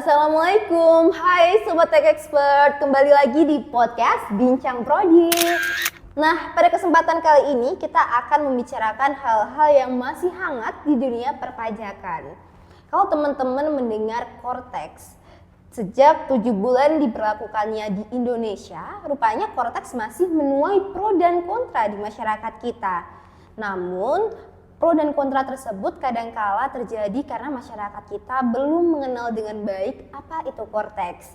Assalamualaikum, hai Sobat Tech Expert, kembali lagi di podcast Bincang Prodi. Nah, pada kesempatan kali ini kita akan membicarakan hal-hal yang masih hangat di dunia perpajakan. Kalau teman-teman mendengar Cortex, sejak 7 bulan diberlakukannya di Indonesia, rupanya Cortex masih menuai pro dan kontra di masyarakat kita. Namun, pro dan kontra tersebut kadangkala terjadi karena masyarakat kita belum mengenal dengan baik apa itu Cortex.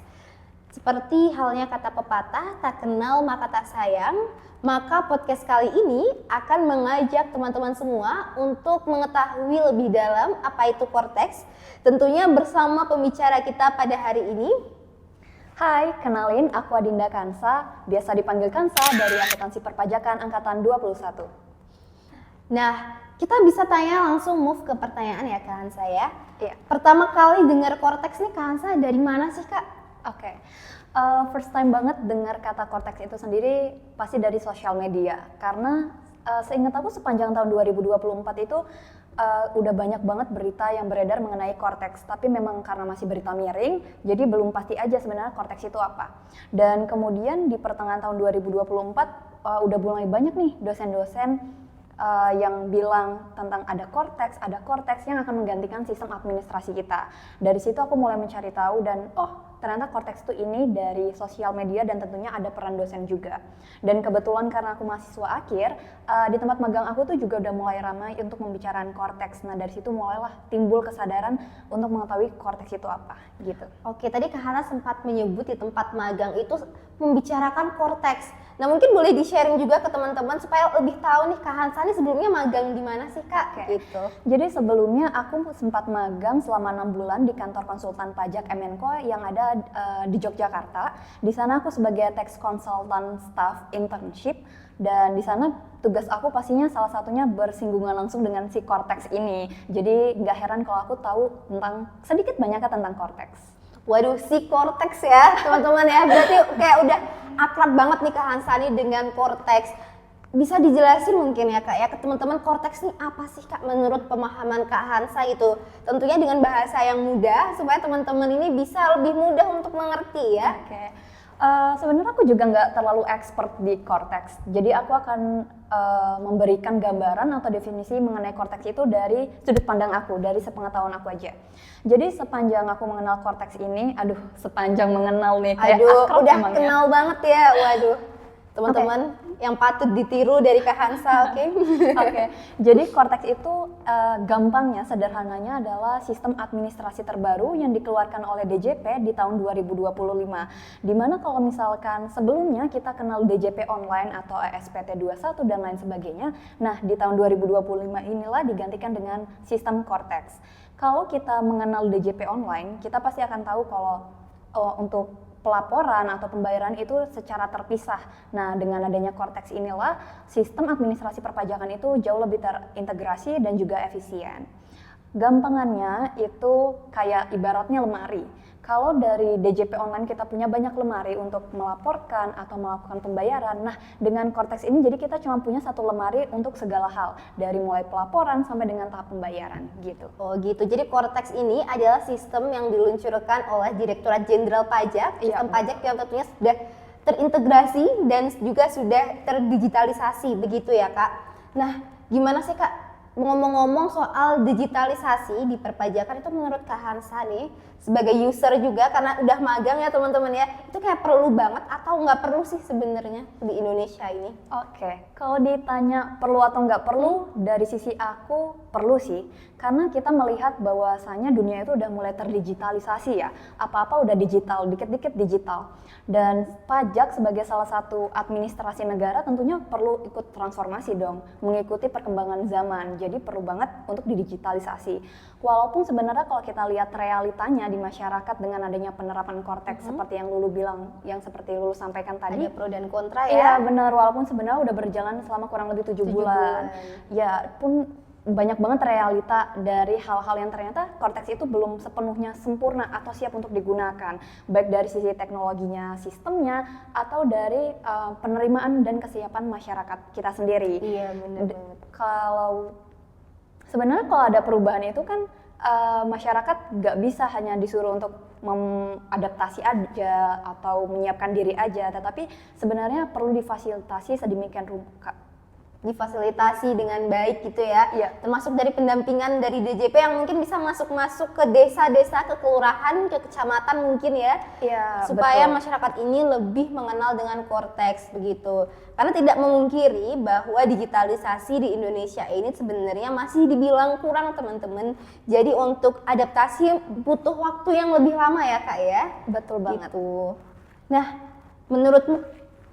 Seperti halnya kata pepatah, tak kenal maka tak sayang, maka podcast kali ini akan mengajak teman-teman semua untuk mengetahui lebih dalam apa itu Cortex, tentunya bersama pembicara kita pada hari ini. Hai, kenalin aku Adinda Kansa, biasa dipanggil Kansa dari Akuntansi Perpajakan Angkatan 21. Nah, kita bisa tanya langsung move ke pertanyaan ya Kak Hansa ya. Iya. Pertama kali dengar Cortex nih Kak Hansa dari mana sih Kak? Oke. First time banget dengar kata Cortex itu sendiri pasti dari sosial media. Karena seingat aku sepanjang tahun 2024 itu udah banyak banget berita yang beredar mengenai Cortex. Tapi memang karena masih berita miring, jadi belum pasti aja sebenarnya Cortex itu apa. Dan kemudian di pertengahan tahun 2024 udah mulai banyak nih dosen-dosen yang bilang tentang ada Cortex yang akan menggantikan sistem administrasi kita. Dari situ aku mulai mencari tahu dan ternyata Cortex itu ini dari sosial media dan tentunya ada peran dosen juga. Dan kebetulan karena aku mahasiswa akhir, di tempat magang aku tuh juga udah mulai ramai untuk membicarakan Cortex. Nah dari situ mulailah timbul kesadaran untuk mengetahui Cortex itu apa gitu. Oke, tadi Kak Hana sempat menyebut di tempat magang itu membicarakan Cortex. Nah mungkin boleh di-sharing juga ke teman-teman supaya lebih tahu nih Kak Hansa nih sebelumnya magang di mana sih Kak? Gitu. Jadi sebelumnya aku sempat magang selama 6 bulan di kantor konsultan pajak Menko yang ada di Yogyakarta. Di sana aku sebagai tax consultant staff internship dan di sana tugas aku pastinya salah satunya bersinggungan langsung dengan si Cortex ini. Jadi nggak heran kalau aku tahu tentang sedikit banyaknya tentang Cortex. Waduh, si Cortex ya teman-teman ya, berarti kayak udah akrab banget nih Kak Hansa nih dengan Cortex. Bisa dijelasin mungkin ya Kak ya ke teman-teman Cortex nih apa sih Kak menurut pemahaman Kak Hansa itu? Tentunya dengan bahasa yang mudah supaya teman-teman ini bisa lebih mudah untuk mengerti ya. Oke. Sebenarnya aku juga nggak terlalu expert di Cortex, jadi aku akan memberikan gambaran atau definisi mengenai Cortex itu dari sudut pandang aku, dari sepengetahuan aku aja. Jadi sepanjang aku mengenal Cortex ini, sepanjang mengenal nih kayak akrab udah emang kenal ya. banget ya, waduh. Teman-teman yang patut ditiru dari Kak Hansa, oke? Oke. Jadi Cortex itu gampangnya, sederhananya adalah sistem administrasi terbaru yang dikeluarkan oleh DJP di tahun 2025. Dimana kalau misalkan sebelumnya kita kenal DJP online atau ESPT 21 dan lain sebagainya, nah di tahun 2025 inilah digantikan dengan sistem Cortex. Kalau kita mengenal DJP online, kita pasti akan tahu kalau untuk pelaporan atau pembayaran itu secara terpisah. Nah, dengan adanya Cortex inilah sistem administrasi perpajakan itu jauh lebih terintegrasi dan juga efisien. Gampangannya itu kayak ibaratnya lemari. Kalau dari DJP online kita punya banyak lemari untuk melaporkan atau melakukan pembayaran. Nah, dengan Cortex ini jadi kita cuma punya satu lemari untuk segala hal, dari mulai pelaporan sampai dengan tahap pembayaran gitu. Oh gitu. Jadi Cortex ini adalah sistem yang diluncurkan oleh Direktorat Jenderal Pajak, sistem pajak yang tentunya sudah terintegrasi dan juga sudah terdigitalisasi begitu ya Kak. Nah, gimana sih Kak? Ngomong-ngomong soal digitalisasi di perpajakan itu menurut Kak Hansa nih sebagai user juga karena udah magang ya teman-teman ya, itu kayak perlu banget atau nggak perlu sih sebenarnya di Indonesia ini? Oke, kalau ditanya perlu atau nggak perlu, dari sisi aku perlu sih, karena kita melihat bahwasanya dunia itu udah mulai terdigitalisasi ya, apa-apa udah digital, dikit-dikit digital. Dan pajak sebagai salah satu administrasi negara tentunya perlu ikut transformasi dong, mengikuti perkembangan zaman, jadi perlu banget untuk didigitalisasi. Walaupun sebenarnya kalau kita lihat realitanya di masyarakat dengan adanya penerapan Cortex seperti yang Lulu bilang, yang seperti Lulu sampaikan tadi. Ada pro dan kontra ya? Iya benar, walaupun sebenarnya udah berjalan selama kurang lebih 7 bulan. Ya pun banyak banget realita dari hal-hal yang ternyata Cortex itu belum sepenuhnya sempurna atau siap untuk digunakan. Baik dari sisi teknologinya, sistemnya, atau dari penerimaan dan kesiapan masyarakat kita sendiri. Iya benar banget. Sebenarnya kalau ada perubahan itu kan masyarakat nggak bisa hanya disuruh untuk mengadaptasi aja atau menyiapkan diri aja, tetapi sebenarnya perlu difasilitasi sedemikian rupa. Difasilitasi dengan baik gitu ya. Iya. Termasuk dari pendampingan dari DJP yang mungkin bisa masuk ke desa-desa, ke kelurahan, ke kecamatan mungkin ya. Iya, supaya betul. masyarakat ini lebih mengenal dengan Cortex begitu. Karena tidak memungkiri bahwa digitalisasi di Indonesia ini sebenarnya masih dibilang kurang teman-teman. Jadi untuk adaptasi butuh waktu yang lebih lama ya Kak ya. Betul banget. Gitu. Nah,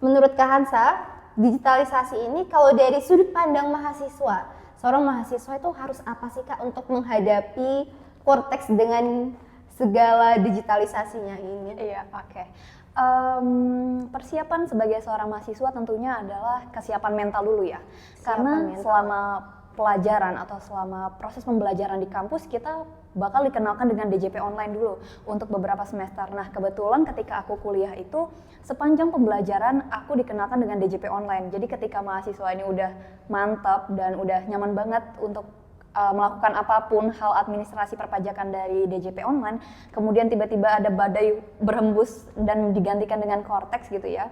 menurut Kak Hansa, digitalisasi ini kalau dari sudut pandang mahasiswa, seorang mahasiswa itu harus apa sih Kak untuk menghadapi Cortex dengan segala digitalisasinya ini? Iya, oke. Persiapan sebagai seorang mahasiswa tentunya adalah kesiapan mental dulu ya. Karena mental. selama pelajaran atau selama proses pembelajaran di kampus kita bakal dikenalkan dengan DJP online dulu untuk beberapa semester. Nah, kebetulan ketika aku kuliah itu sepanjang pembelajaran aku dikenalkan dengan DJP online. Jadi ketika mahasiswa ini udah mantap dan udah nyaman banget untuk melakukan apapun hal administrasi perpajakan dari DJP online, kemudian tiba-tiba ada badai berhembus dan digantikan dengan Cortex gitu ya.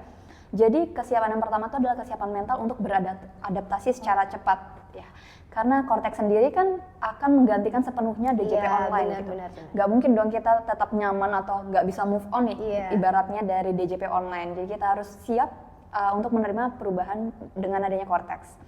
Jadi kesiapan yang pertama itu adalah kesiapan mental untuk beradaptasi secara cepat ya. Karena Cortex sendiri kan akan menggantikan sepenuhnya DJP online gitu. Benar. Gak mungkin dong kita tetap nyaman atau gak bisa move on nih ibaratnya dari DJP online. Jadi kita harus siap untuk menerima perubahan dengan adanya Cortex.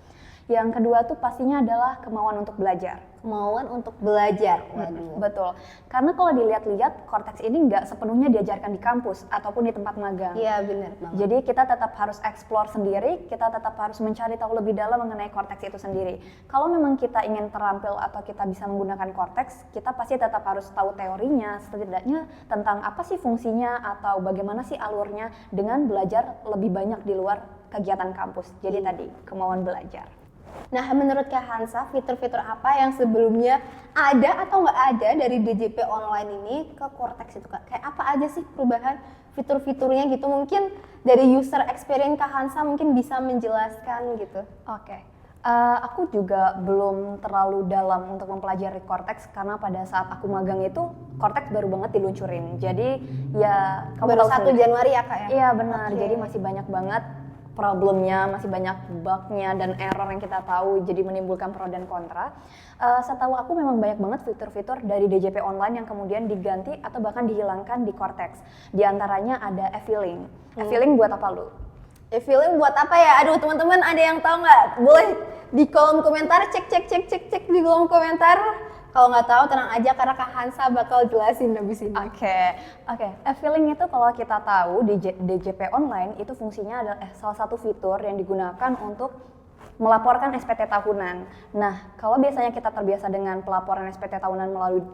Yang kedua tuh pastinya adalah kemauan untuk belajar. Kemauan untuk belajar, waduh. Betul, karena kalau dilihat-lihat Cortex ini nggak sepenuhnya diajarkan di kampus ataupun di tempat magang. Iya benar banget. Jadi kita tetap harus explore sendiri, kita tetap harus mencari tahu lebih dalam mengenai Cortex itu sendiri. Kalau memang kita ingin terampil atau kita bisa menggunakan Cortex, kita pasti tetap harus tahu teorinya, setidaknya tentang apa sih fungsinya atau bagaimana sih alurnya dengan belajar lebih banyak di luar kegiatan kampus. Jadi tadi, kemauan belajar. Nah, menurut Kak Hansa, fitur-fitur apa yang sebelumnya ada atau nggak ada dari DJP online ini ke Cortex itu Kak? Kayak apa aja sih perubahan fitur-fiturnya gitu? Mungkin dari user experience Kak Hansa mungkin bisa menjelaskan gitu. Oke. Aku juga belum terlalu dalam untuk mempelajari Cortex karena pada saat aku magang itu Cortex baru banget diluncurin. Jadi ya kamu Baru tahu 1 sendiri. Januari ya Kak ya? Iya benar. Oke. Jadi masih banyak banget problemnya, masih banyak bugnya dan error yang kita tahu, jadi menimbulkan pro dan kontra. Setahu aku memang banyak banget fitur-fitur dari DJP online yang kemudian diganti atau bahkan dihilangkan di Cortex. Di antaranya ada e-filing. E-filing buat apa lu? E-filing buat apa ya? Aduh teman-teman ada yang tahu nggak? Boleh di kolom komentar cek di kolom komentar. Kalau nggak tahu tenang aja karena Kak Hansa bakal jelasin habis ini. Oke. E-filing itu kalau kita tahu di DJP online itu fungsinya adalah salah satu fitur yang digunakan untuk melaporkan SPT tahunan. Nah, kalau biasanya kita terbiasa dengan pelaporan SPT tahunan melalui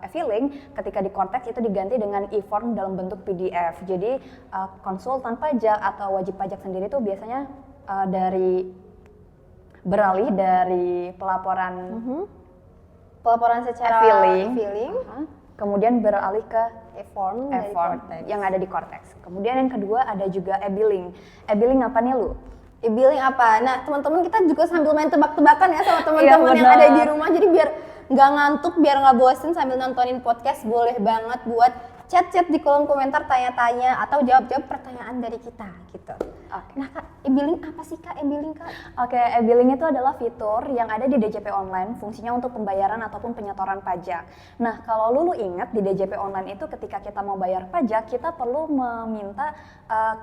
e-filing, ketika di Cortex itu diganti dengan e-form dalam bentuk PDF. Jadi konsultan pajak atau wajib pajak sendiri itu biasanya beralih dari pelaporan secara e-filing, kemudian beralih ke e-form dari e-form Cortex. yang ada di Cortex. Kemudian yang kedua ada juga e-billing. E-billing apa nih lu? E-billing apa? Nah teman-teman kita juga sambil main tebak-tebakan ya sama teman-teman yang ada di rumah. Jadi biar nggak ngantuk, biar nggak bosen sambil nontonin podcast, boleh banget buat chat di kolom komentar, tanya-tanya atau jawab-jawab pertanyaan dari kita gitu. Oke. Nah Kak, e-billing apa sih Kak e-billing Kak? Oke, e-billing itu adalah fitur yang ada di DJP online, fungsinya untuk pembayaran ataupun penyetoran pajak. Nah, kalau lu ingat di DJP online itu ketika kita mau bayar pajak, kita perlu meminta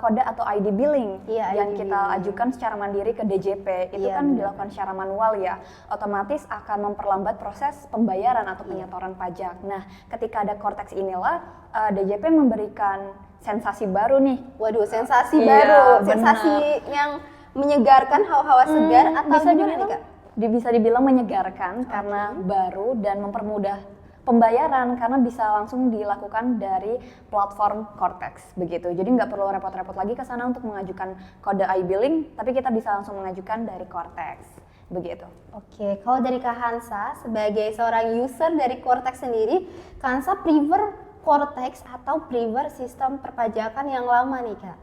kode atau ID billing yang ID kita billing. ajukan secara mandiri ke DJP. Itu Iya, kan benar. dilakukan secara manual ya, otomatis akan memperlambat proses pembayaran atau penyetoran pajak. Nah, ketika ada Cortex inilah DJP memberikan sensasi baru nih. Waduh, sensasi Iya, baru, benar. sensasi yang menyegarkan hawa-hawa segar atau bisa gimana nih dibilang, Kak? bisa dibilang menyegarkan karena baru dan mempermudah pembayaran karena bisa langsung dilakukan dari platform Cortex begitu. Jadi nggak perlu repot-repot lagi ke sana untuk mengajukan kode e-billing, tapi kita bisa langsung mengajukan dari Cortex begitu. Oke, kalau dari Kak Hansa sebagai seorang user dari Cortex sendiri, Kak Hansa prefer Cortex atau prefer sistem perpajakan yang lama nih Kak?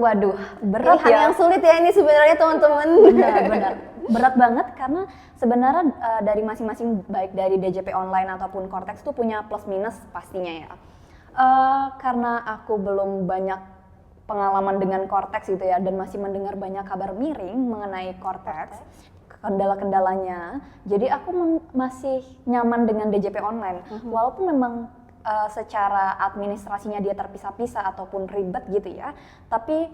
Waduh, berat Pilihan ya. yang sulit ya ini sebenarnya teman-teman. Benar. Berat banget karena sebenarnya dari masing-masing baik dari DJP online ataupun Cortex tuh punya plus minus pastinya ya. Karena aku belum banyak pengalaman dengan Cortex gitu ya dan masih mendengar banyak kabar miring mengenai Cortex, kendala-kendalanya. Jadi aku masih nyaman dengan DJP online. Walaupun memang secara administrasinya dia terpisah-pisah ataupun ribet gitu ya, tapi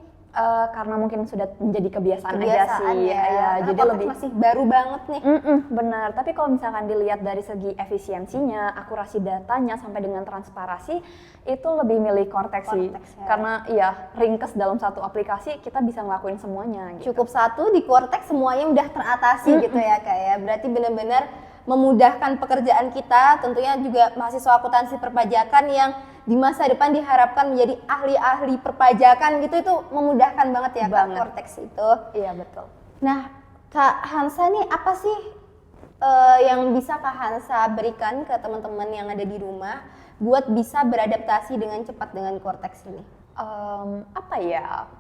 karena mungkin sudah menjadi kebiasaan aja sih, ya. jadi Cortex lebih masih baru banget nih. benar. Tapi kalau misalkan dilihat dari segi efisiensinya, akurasi datanya sampai dengan transparansi, itu lebih milih Cortex sih. Ya. Karena ya ringkes dalam satu aplikasi kita bisa ngelakuin semuanya. Gitu. Cukup satu di Cortex semuanya udah teratasi gitu ya Kak ya. Berarti benar-benar memudahkan pekerjaan kita, tentunya juga mahasiswa akuntansi perpajakan yang di masa depan diharapkan menjadi ahli-ahli perpajakan gitu, itu memudahkan banget ya Kak Cortex itu. Iya betul. Nah Kak Hansa nih apa sih yang bisa Kak Hansa berikan ke teman-teman yang ada di rumah buat bisa beradaptasi dengan cepat dengan Cortex ini? Apa ya?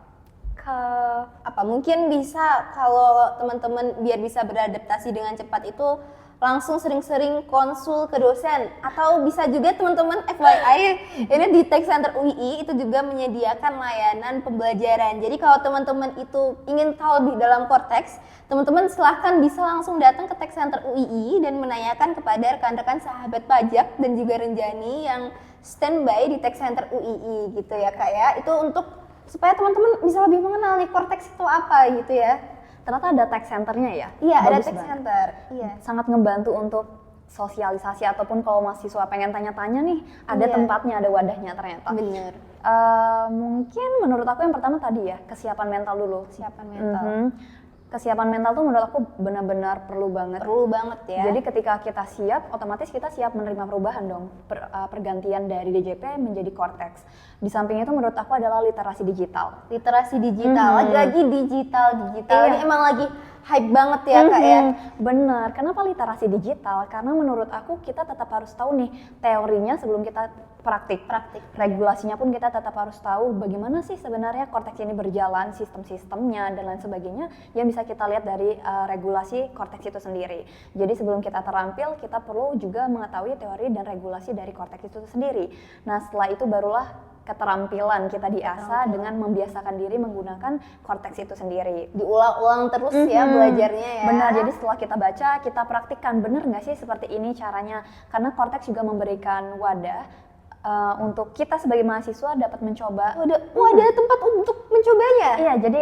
Mungkin bisa kalau teman-teman biar bisa beradaptasi dengan cepat itu langsung sering-sering konsul ke dosen, atau bisa juga teman-teman FYI ini di Tech Center UII itu juga menyediakan layanan pembelajaran. Jadi kalau teman-teman itu ingin tahu lebih dalam Cortex, teman-teman silahkan bisa langsung datang ke Tech Center UII dan menanyakan kepada rekan-rekan sahabat pajak dan juga Renjani yang standby di Tech Center UII gitu ya Kak ya. Itu untuk supaya teman-teman bisa lebih mengenal nih Cortex itu apa gitu ya. Ternyata ada tech centernya ya? Iya, ada Bagus tech banget. center. Iya. Sangat ngebantu untuk sosialisasi ataupun kalau mahasiswa pengen tanya-tanya nih, ada tempatnya, ada wadahnya ternyata. Bener. Mungkin menurut aku yang pertama tadi ya, kesiapan mental dulu. Kesiapan mental. Kesiapan mental tuh menurut aku benar-benar perlu banget. Perlu banget ya. Jadi ketika kita siap, otomatis kita siap menerima perubahan dong. Pergantian dari DJP menjadi Cortex. Di samping itu menurut aku adalah literasi digital. Literasi digital, lagi-lagi digital. Iya. Ini emang lagi hype banget ya Kak ya. Bener, kenapa literasi digital? Karena menurut aku kita tetap harus tahu nih teorinya sebelum kita praktik. Regulasinya pun kita tetap harus tahu bagaimana sih sebenarnya Cortex ini berjalan, sistem-sistemnya dan lain sebagainya yang bisa kita lihat dari regulasi Cortex itu sendiri. Jadi sebelum kita terampil, kita perlu juga mengetahui teori dan regulasi dari Cortex itu sendiri. Nah setelah itu barulah keterampilan kita diasah dengan membiasakan diri menggunakan Cortex itu sendiri. Diulang-ulang terus ya belajarnya ya. Benar, jadi setelah kita baca, kita praktikkan bener nggak sih seperti ini caranya. Karena Cortex juga memberikan wadah untuk kita sebagai mahasiswa dapat mencoba. Ada tempat untuk mencobanya? Iya, jadi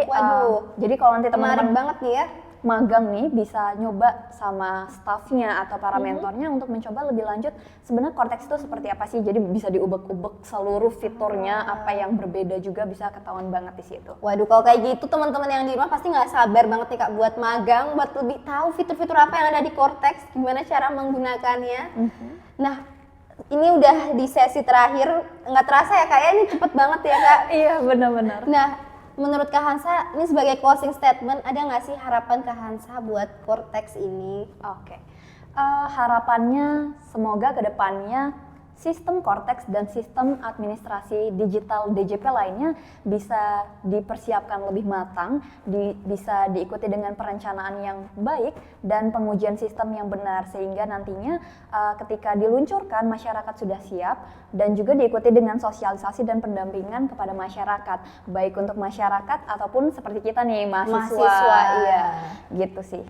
jadi kalau nanti teman-teman banget nih ya. Magang nih bisa nyoba sama staffnya atau para mentornya untuk mencoba lebih lanjut sebenarnya Cortex itu seperti apa sih, jadi bisa diubek-ubek seluruh fiturnya, apa yang berbeda juga bisa ketahuan banget di situ. Waduh, kalau kayak gitu teman-teman yang di rumah pasti nggak sabar banget nih Kak buat magang, buat lebih tahu fitur-fitur apa yang ada di Cortex, gimana cara menggunakannya. Nah, ini udah di sesi terakhir, nggak terasa ya Kak ya, ini cepet banget ya Kak. Iya, benar-benar. Nah, menurut Kak Hansa, ini sebagai closing statement, ada nggak sih harapan Kak Hansa buat Cortex ini? Oke. Harapannya semoga kedepannya sistem Cortex dan sistem administrasi digital DJP lainnya bisa dipersiapkan lebih matang, bisa diikuti dengan perencanaan yang baik dan pengujian sistem yang benar sehingga nantinya ketika diluncurkan masyarakat sudah siap dan juga diikuti dengan sosialisasi dan pendampingan kepada masyarakat, baik untuk masyarakat ataupun seperti kita nih mahasiswa. Iya, gitu sih.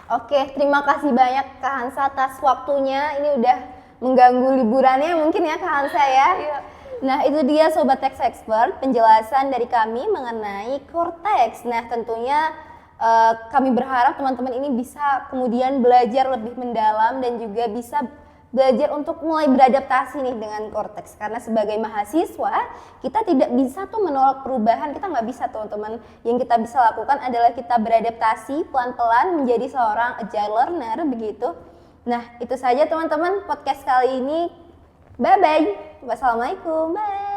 Oke, terima kasih banyak Kak Hansa atas waktunya. Ini udah mengganggu liburannya mungkin ya Kak Hansa ya. Iya. Nah itu dia Sobat Tax Expert penjelasan dari kami mengenai Cortex. Nah tentunya kami berharap teman-teman ini bisa kemudian belajar lebih mendalam dan juga bisa belajar untuk mulai beradaptasi nih dengan Cortex. Karena sebagai mahasiswa kita tidak bisa tuh menolak perubahan, kita nggak bisa teman-teman. Yang kita bisa lakukan adalah kita beradaptasi pelan-pelan menjadi seorang agile learner begitu. Nah, itu saja teman-teman podcast kali ini. Bye-bye. Wassalamualaikum. Bye.